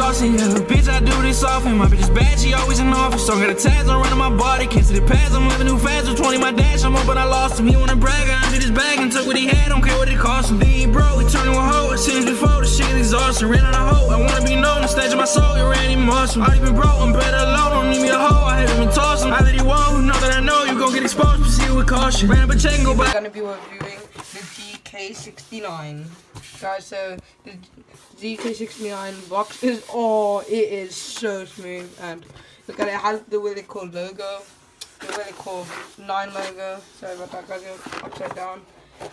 saucy, yeah. Bitch, I do this often. My bitch is bad, she always in office. Don't got the tags on running my body. Can't see the pads, I'm living too fast. With 20 my dash, I'm up, but I lost him. He wanna brag, I emptied his bag and took what he had. Don't care what it cost him. Then he broke, he turned to a hoe. I seen him before, the shit is exhausting. Ran out of hope, I wanna be known. The stage of my soul, you ran even awesome. I been broke, I'm better alone. Don't need me a hoe, I haven't been tossing. I let you won't, now that I know you gon' get exposed. Proceed with caution. Ran up a check and go back. We're gonna be reviewing the GK69. Guys, so the GK69 box is, oh, it is so smooth, and look at it, it has the really cool logo, the really cool 9 logo. Sorry about that, guys, it's upside down.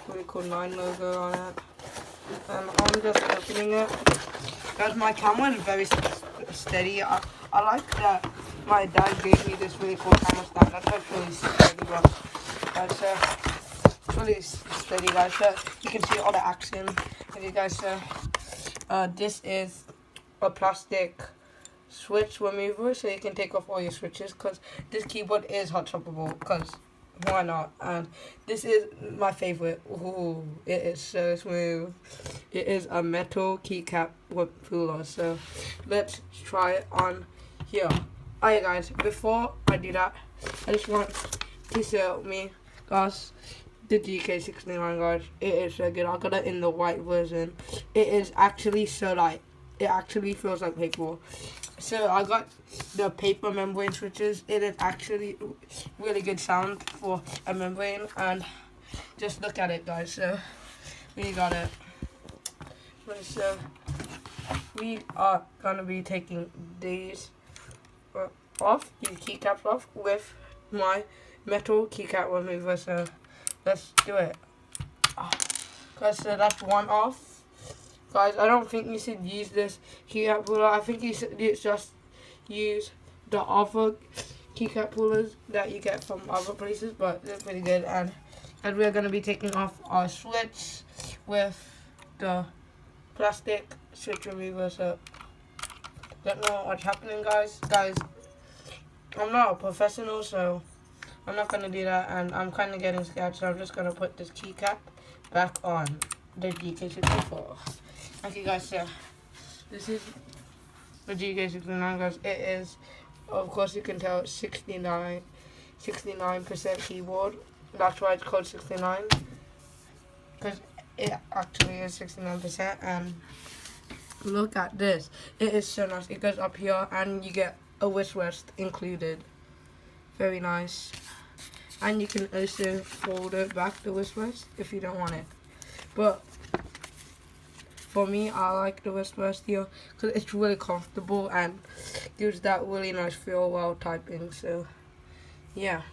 Really cool 9 logo on it. And I'm just opening it. Guys, my camera is very steady. I like that my dad gave me this really cool camera stand. That's why it's really steady, but guys, it's really steady, guys. So you can see all the action. If you guys this is a plastic switch remover, so you can take off all your switches, because this keyboard is hot swappable, because why not? And this is my favorite. Ooh, it is so smooth. It is a metal keycap with puller, so let's try it on here. Alright guys, before I do that, I just want to show me, guys, the GK69, guys. It is so good. I got it in the white version. It is actually so light. It actually feels like paper. So I got the paper membrane switches. It is actually really good sound for a membrane, and just look at it, guys. So we got it. So we are gonna be taking these off, these keycaps off, with my metal keycap remover. So let's do it. Guys, so that's one off. Guys, I don't think you should use this keycap puller. I think you should just use the other keycap pullers that you get from other places, but they're pretty good. And we're going to be taking off our switch with the plastic switch remover. So, don't know what's happening, guys. Guys, I'm not a professional, so I'm not going to do that, and I'm kind of getting scared, so I'm just going to put this keycap back on the GK64. Okay guys, so this is the GK69, guys. It is, of course you can tell, 69% keyboard. That's why it's called 69, because it actually is 69%. And look at this, it is so nice. It goes up here, and you get a wrist rest included. Very nice. And you can also fold it back, the wrist rest, if you don't want it. But for me, I like the wrist rest here because it's really comfortable and gives that really nice feel while typing. So yeah.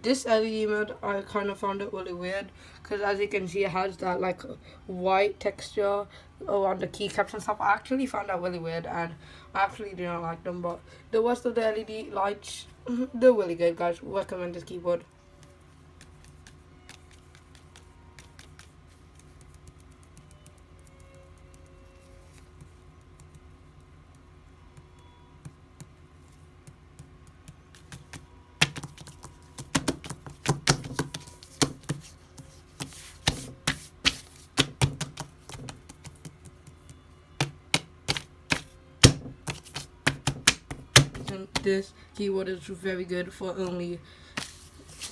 This LED mode, I kind of found it really weird, because as you can see, it has that like white texture around the keycaps and stuff. I actually found that really weird, and I actually do not like them. But the rest of the LED lights, they're really good, guys. Recommend this keyboard. This keyboard is very good for only,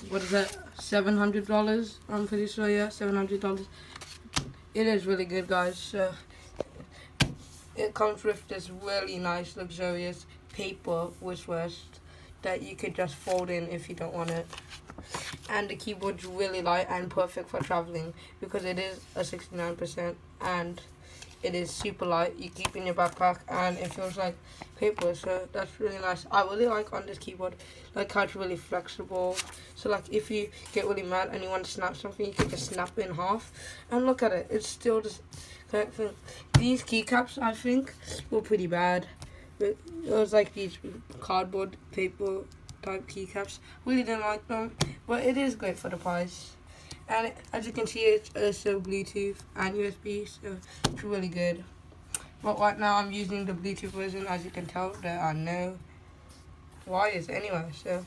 what is that, $700? I'm pretty sure, yeah, $700. It is really good, guys. So it comes with this really nice, luxurious paper wrist rest that you could just fold in if you don't want it. And the keyboard's really light and perfect for traveling, because it is a 69% and it is super light. You keep in your backpack and it feels like paper, so that's really nice. I really like on this keyboard, like how it's really flexible. So like if you get really mad and you want to snap something, you can just snap it in half. And look at it, it's still the correct thing. These keycaps, I think, were pretty bad. It was like these cardboard paper type keycaps. Really didn't like them, but it is great for the price. And as you can see, it's also Bluetooth and USB, so it's really good. But right now I'm using the Bluetooth version. As you can tell, there are no wires anyway. So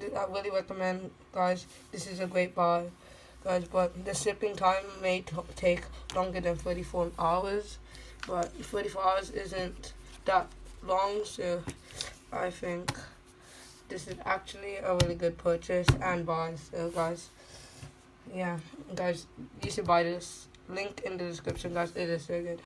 I really recommend, guys. This is a great buy, guys. But the shipping time may take longer than 34 hours, but 34 hours isn't that long. So I think this is actually a really good purchase and buy. So guys, yeah, guys, you should buy this. Link in the description, guys. It is so good.